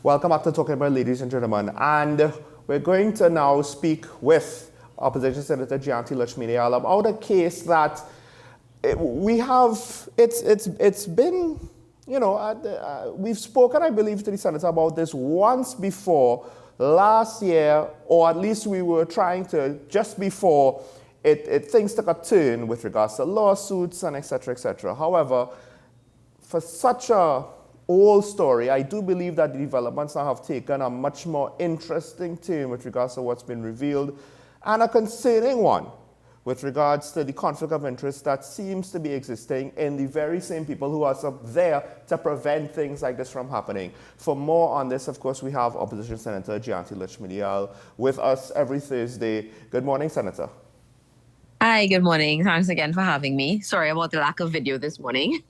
Welcome back to Talking About, ladies and gentlemen. And we're going to now speak with Opposition Senator Jayanti Lutchmedial about a case that we have. It's been, we've spoken, I believe, to the Senator about this once before last year, or at least we were trying to just before things took a turn with regards to lawsuits and etc. etc. However, for such a old story, I do believe that the developments now have taken a much more interesting turn with regards to what's been revealed, and a concerning one with regards to the conflict of interest that seems to be existing in the very same people who are there to prevent things like this from happening. For more on this, of course, we have Opposition Senator Jayanti Lutchmedial with us every Thursday. Good morning, Senator. Hi, good morning. Thanks again for having me. Sorry about the lack of video this morning.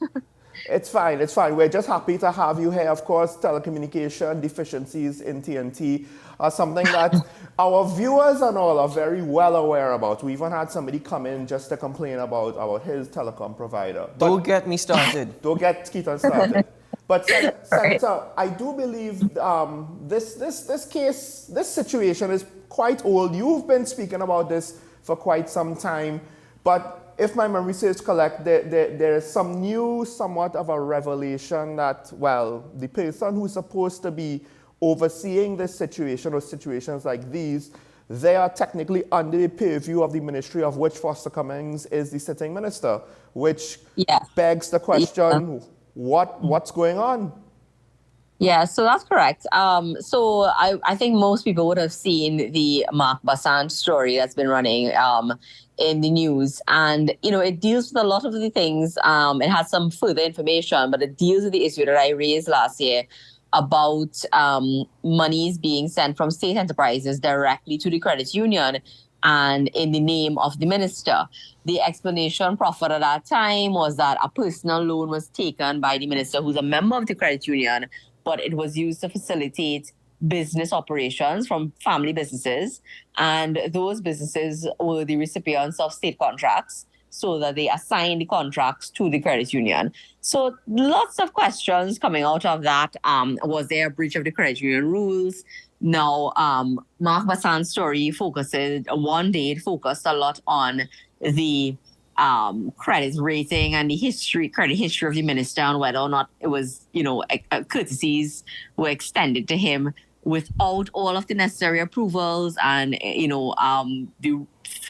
It's fine, it's fine. We're just happy to have you here. Of course, telecommunication deficiencies in TNT are something that our viewers and all are very well aware about. We even had somebody come in just to complain about his telecom provider. But don't get me started. Don't get Ketan started. But Senator, I do believe this case, this situation is quite old. You've been speaking about this for quite some time, but if my memory serves correct, there is some new, somewhat of a revelation that, well, the person who's supposed to be overseeing this situation or situations like these, they are technically under the purview of the ministry of which Minister Cummings is the sitting minister, which begs the question, what's going on? Yeah, so that's correct. So I think most people would have seen the Mark Bassan story that's been running in the news. And, it deals with a lot of the things. It has some further information, but it deals with the issue that I raised last year about monies being sent from state enterprises directly to the credit union and in the name of the minister. The explanation proffered at that time was that a personal loan was taken by the minister, who's a member of the credit union, but it was used to facilitate business operations from family businesses. And those businesses were the recipients of state contracts, so that they assigned the contracts to the credit union. So lots of questions coming out of that. Was there a breach of the credit union rules? Now, Mark Bassan's story focused a lot on the credit rating and the credit history of the minister, and whether or not it was, courtesies were extended to him without all of the necessary approvals, and the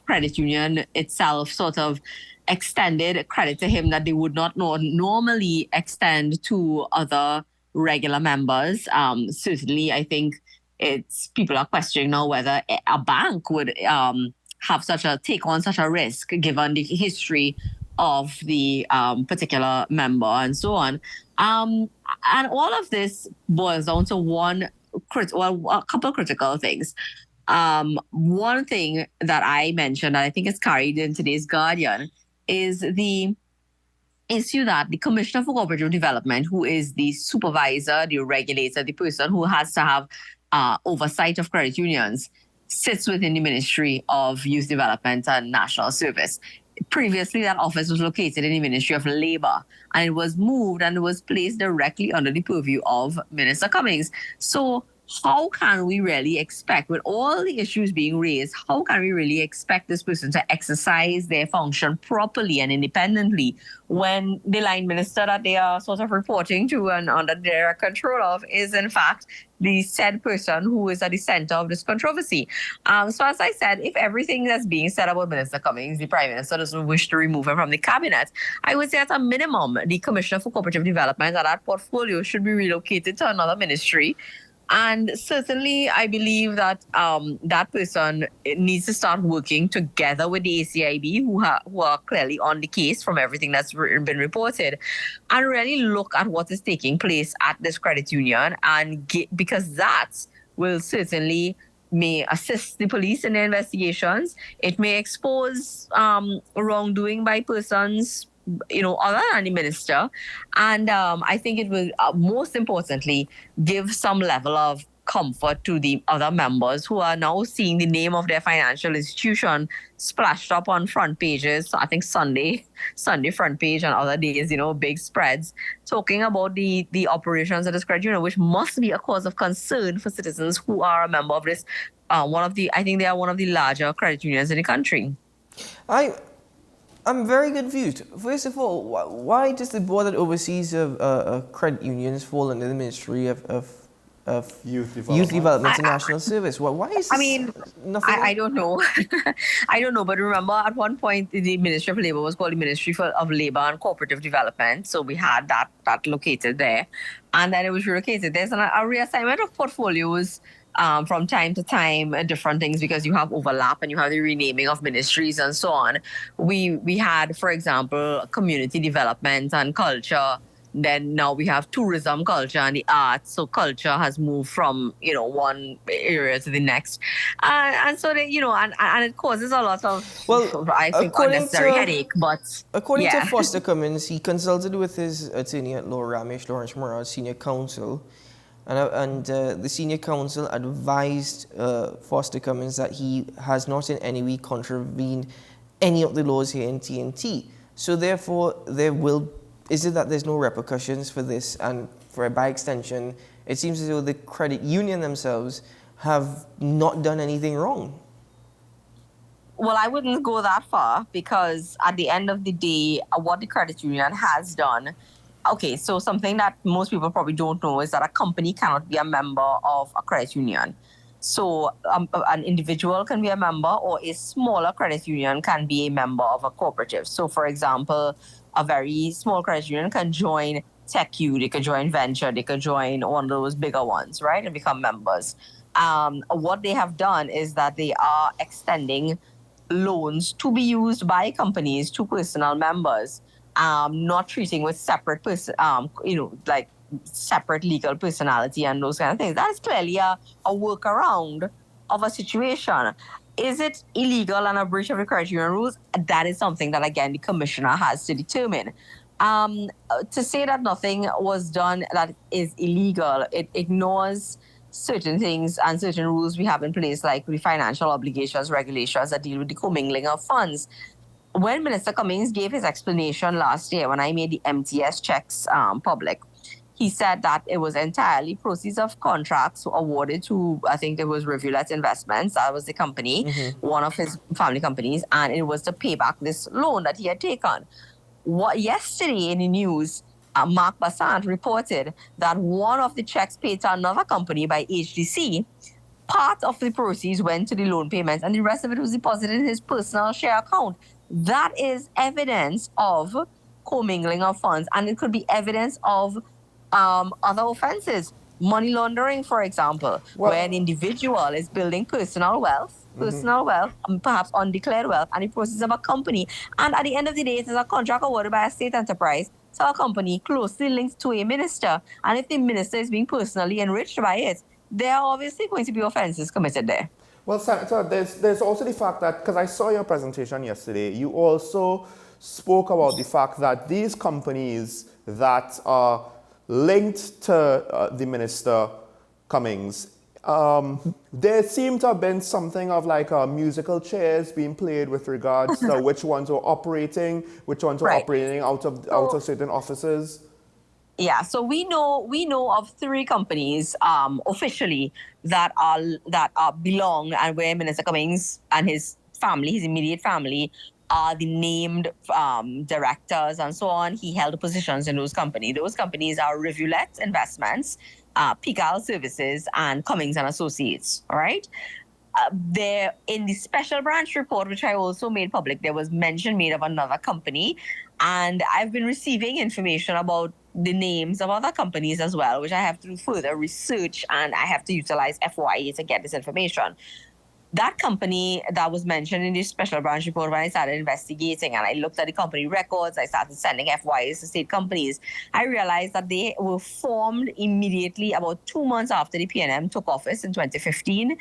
credit union itself sort of extended credit to him that they would not normally extend to other regular members. Certainly, I think people are questioning now whether a bank would take on such a risk given the history of the particular member and so on. And all of this boils down to a couple of critical things. One thing that I mentioned, I think is carried in today's Guardian, is the issue that the Commissioner for Cooperative Development, who is the supervisor, the regulator, the person who has to have oversight of credit unions, sits within the Ministry of Youth Development and National Service. Previously, that office was located in the Ministry of Labor, and it was moved and it was placed directly under the purview of Minister Cummings. So how can we really expect, with all the issues being raised, how can we really expect this person to exercise their function properly and independently when the line minister that they are sort of reporting to and under their control of is, in fact, the said person who is at the center of this controversy? So as I said, if everything that's being said about Minister Cummings, the Prime Minister doesn't wish to remove him from the cabinet, I would say at a minimum, the Commissioner for Cooperative Development and that portfolio should be relocated to another ministry. And certainly, I believe that that person needs to start working together with the ACIB, who are clearly on the case from everything that's been reported, and really look at what is taking place at this credit union, because that will certainly may assist the police in their investigations. It may expose wrongdoing by persons other than the minister. And I think it will most importantly give some level of comfort to the other members who are now seeing the name of their financial institution splashed up on front pages. So I think Sunday front page, and other days, big spreads talking about the operations of this credit union, which must be a cause of concern for citizens who are a member of this. I think they are one of the larger credit unions in the country. I'm very confused. First of all, why does the board that oversees credit unions fall under the Ministry of Youth Development and National Service? Why is this nothing? I don't know. I don't know. But remember, at one point, the Ministry of Labour was called the Ministry of Labour and Cooperative Development. So we had that located there. And then it was relocated. There's a reassignment of portfolios from time to time, different things, because you have overlap and you have the renaming of ministries and so on. We had, for example, community development and culture. Then now we have tourism, culture, and the arts. So culture has moved from, one area to the next. And so, and it causes a lot of, I think, unnecessary headache. But according to Foster Cummings, he consulted with his attorney at law, Ramesh Lawrence Murad, senior counsel. And the senior counsel advised Foster Cummings that he has not in any way contravened any of the laws here in TNT. So therefore, is it that there's no repercussions for this? And by extension, it seems as though the credit union themselves have not done anything wrong. Well, I wouldn't go that far, because at the end of the day, what the credit union has done. Okay, so something that most people probably don't know is that a company cannot be a member of a credit union. So an individual can be a member, or a smaller credit union can be a member of a cooperative. So, for example, a very small credit union can join TechU, they could join Venture, they could join one of those bigger ones, right, and become members. What they have done is that they are extending loans to be used by companies to personal members. Not treating with separate separate legal personality and those kind of things. That is clearly a workaround of a situation. Is it illegal and a breach of the credit union rules? That is something that, again, the commissioner has to determine. To say that nothing was done that is illegal, it ignores certain things and certain rules we have in place, like the financial obligations regulations that deal with the commingling of funds. When Minister Cummings gave his explanation last year, when I made the MTS checks public, he said that it was entirely proceeds of contracts awarded to, I think it was Rivulet Investments, that was the company, one of his family companies, and it was to pay back this loan that he had taken. Yesterday in the news, Mark Bassant reported that one of the checks paid to another company by HDC, part of the proceeds went to the loan payments and the rest of it was deposited in his personal share account. That is evidence of commingling of funds, and it could be evidence of other offenses. Money laundering, for example, where an individual is building personal wealth, perhaps undeclared wealth, and the proceeds of a company. And at the end of the day, it is a contract awarded by a state enterprise to a company closely linked to a minister. And if the minister is being personally enriched by it, there are obviously going to be offenses committed there. Well, Senator, there's also the fact that, because I saw your presentation yesterday, you also spoke about the fact that these companies that are linked to the Minister Cummings, there seemed to have been something of like musical chairs being played with regards to which ones were operating, which ones were operating out of certain offices. Yeah, so we know of 3 companies officially that belong and where Minister Cummings and his family, his immediate family, are the named directors and so on. He held positions in those companies. Those companies are Rivulet Investments, Pigal Services, and Cummings and Associates. All right. There in the special branch report, which I also made public, there was mention made of another company, and I've been receiving information about the names of other companies as well, which I have to do further research, and I have to utilize FYE to get this information. That company that was mentioned in the special branch report, when I started investigating and I looked at the company records, I started sending FYIs to state companies, I realized that they were formed immediately about 2 months after the PNM took office in 2015.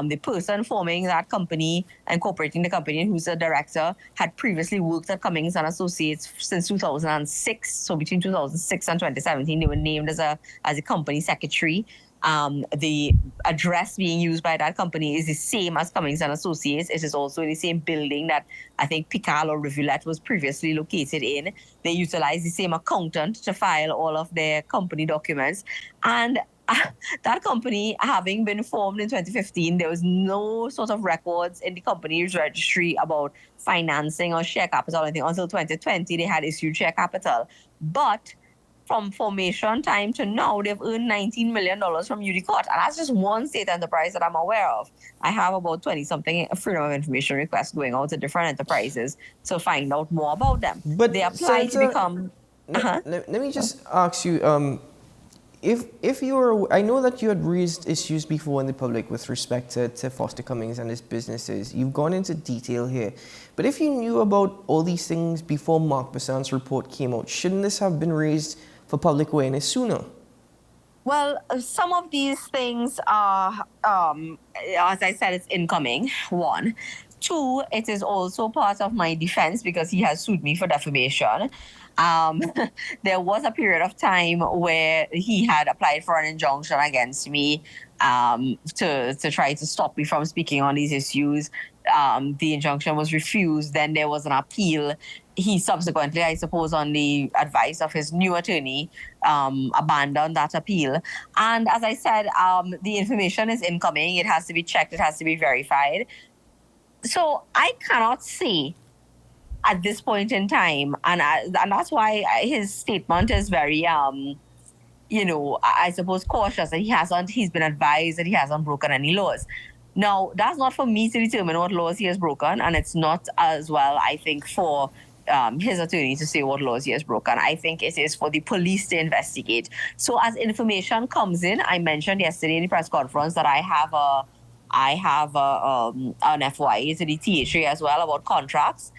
The person forming that company, incorporating the company, who's a director, had previously worked at Cummings and Associates since 2006. So between 2006 and 2017, they were named as a company secretary. The address being used by that company is the same as Cummings and Associates. It is also in the same building that I think Pical or Rivulet was previously located in. They utilize the same accountant to file all of their company documents. And that company, having been formed in 2015, there was no sort of records in the company's registry about financing or share capital or anything. Until 2020, they had issued share capital. But from formation time to now, they've earned $19 million from Udicott. And that's just one state enterprise that I'm aware of. I have about 20-something freedom of information requests going out to different enterprises to find out more about them. But they apply Senator, to become... Let me just ask you, if you were, I know that you had raised issues before in the public with respect to Foster Cummings and his businesses. You've gone into detail here. But if you knew about all these things before Mark Basant's report came out, shouldn't this have been raised for public awareness sooner? Well, some of these things are, as I said, it's incoming, one. Two, it is also part of my defense because he has sued me for defamation. There was a period of time where he had applied for an injunction against me to try to stop me from speaking on these issues. The injunction was refused. Then there was an appeal. He subsequently, I suppose, on the advice of his new attorney, abandoned that appeal. And as I said, the information is incoming. It has to be checked. It has to be verified. So I cannot say at this point in time, and that's why his statement is very, I suppose cautious that he's been advised that he hasn't broken any laws. Now, that's not for me to determine what laws he has broken, and it's not as well, I think, for his attorney to say what laws he has broken. I think it is for the police to investigate. So as information comes in, I mentioned yesterday in the press conference that I have an FYI to the THA as well about contracts.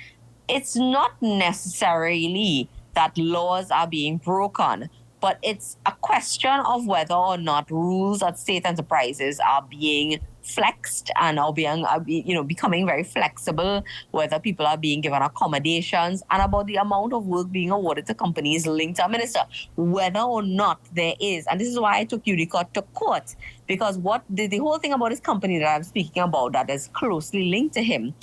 It's not necessarily that laws are being broken, but it's a question of whether or not rules at state enterprises are being flexed and are becoming very flexible, whether people are being given accommodations, and about the amount of work being awarded to companies linked to a minister, whether or not there is. And this is why I took Udicott to court, because what the whole thing about this company that I'm speaking about that is closely linked to him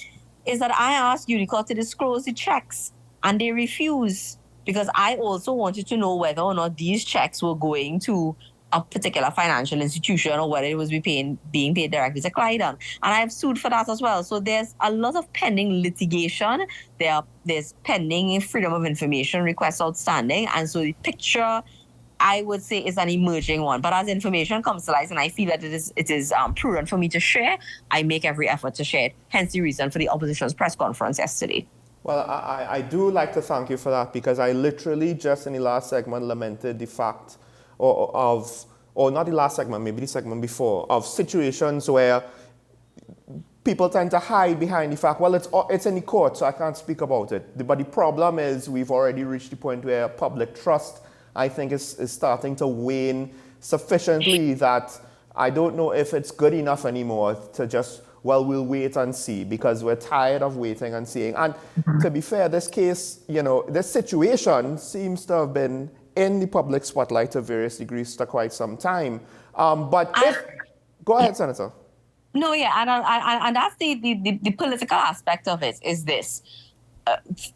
is that I asked Udicott to disclose the checks, and they refused, because I also wanted to know whether or not these checks were going to a particular financial institution or whether it was being paid directly to Clyden. And I've sued for that as well. So there's a lot of pending litigation. There's pending freedom of information requests outstanding. And so the picture, I would say, is an emerging one. But as information comes to light, and I feel that it is prudent for me to share, I make every effort to share it. Hence the reason for the opposition's press conference yesterday. Well, I do like to thank you for that, because I literally just in the last segment lamented the fact or not the last segment, maybe the segment before, of situations where people tend to hide behind the fact, well, it's in the court, so I can't speak about it. But the problem is we've already reached the point where public trust, I think, is starting to wane sufficiently that I don't know if it's good enough anymore to just, well, we'll wait and see, because we're tired of waiting and seeing. And to be fair, this case, this situation seems to have been in the public spotlight to various degrees for quite some time. Go ahead, Senator. No, yeah, and that's the political aspect of it is this.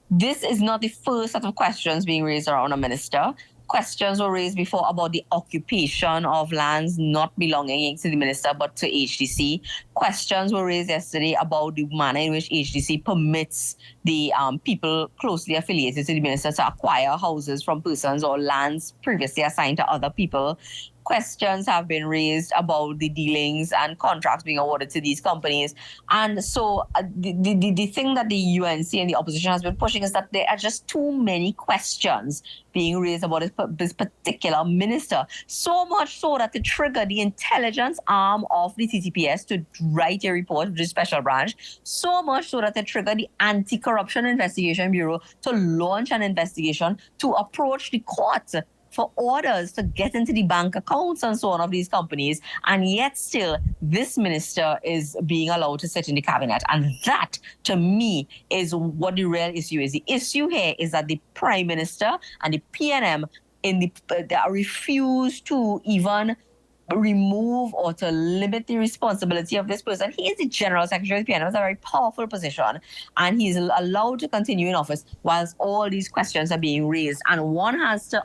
This is not the first set of questions being raised around a minister. Questions were raised before about the occupation of lands not belonging to the minister but to HDC. Questions were raised yesterday about the manner in which HDC permits the people closely affiliated to the minister to acquire houses from persons or lands previously assigned to other people. Questions have been raised about the dealings and contracts being awarded to these companies. And so the thing that the UNC and the opposition has been pushing is that there are just too many questions being raised about this particular minister. So much so that to trigger the intelligence arm of the TTPS to write a report, which is special branch. So much so that to trigger the Anti-Corruption Investigation Bureau to launch an investigation to approach the court for orders to get into the bank accounts and so on of these companies. And yet still, this minister is being allowed to sit in the cabinet. And that, to me, is what the real issue is. The issue here is that the Prime Minister and the PNM refuse to even remove or to limit the responsibility of this person. He is the General Secretary of the PNM. It's a very powerful position, and he's allowed to continue in office whilst all these questions are being raised. And one has to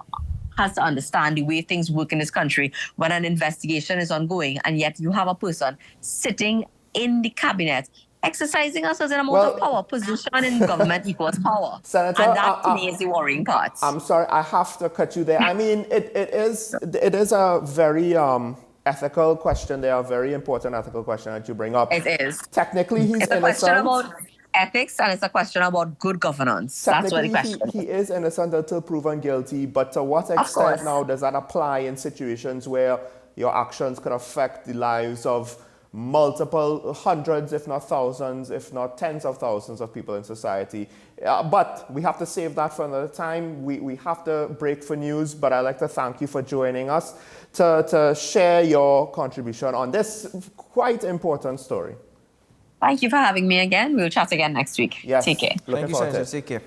understand the way things work in this country when an investigation is ongoing, and yet you have a person sitting in the cabinet exercising a certain amount of power. Position in government equals power. Senator, and that to me is the worrying part. I'm sorry, I have to cut you there. I mean, it is a very ethical question. They are a very important ethical question that you bring up. It is. Technically, he's it's a innocent. Question about ethics, and it's a question about good governance. That's what the question is. He is innocent until proven guilty, but to what extent now does that apply in situations where your actions could affect the lives of multiple hundreds, if not thousands, if not tens of thousands of people in society? But we have to save that for another time. We have to break for news, but I'd like to thank you for joining us to share your contribution on this quite important story. Thank you for having me again. We'll chat again next week. Yes. Take care. Thank you, Senator. Take care.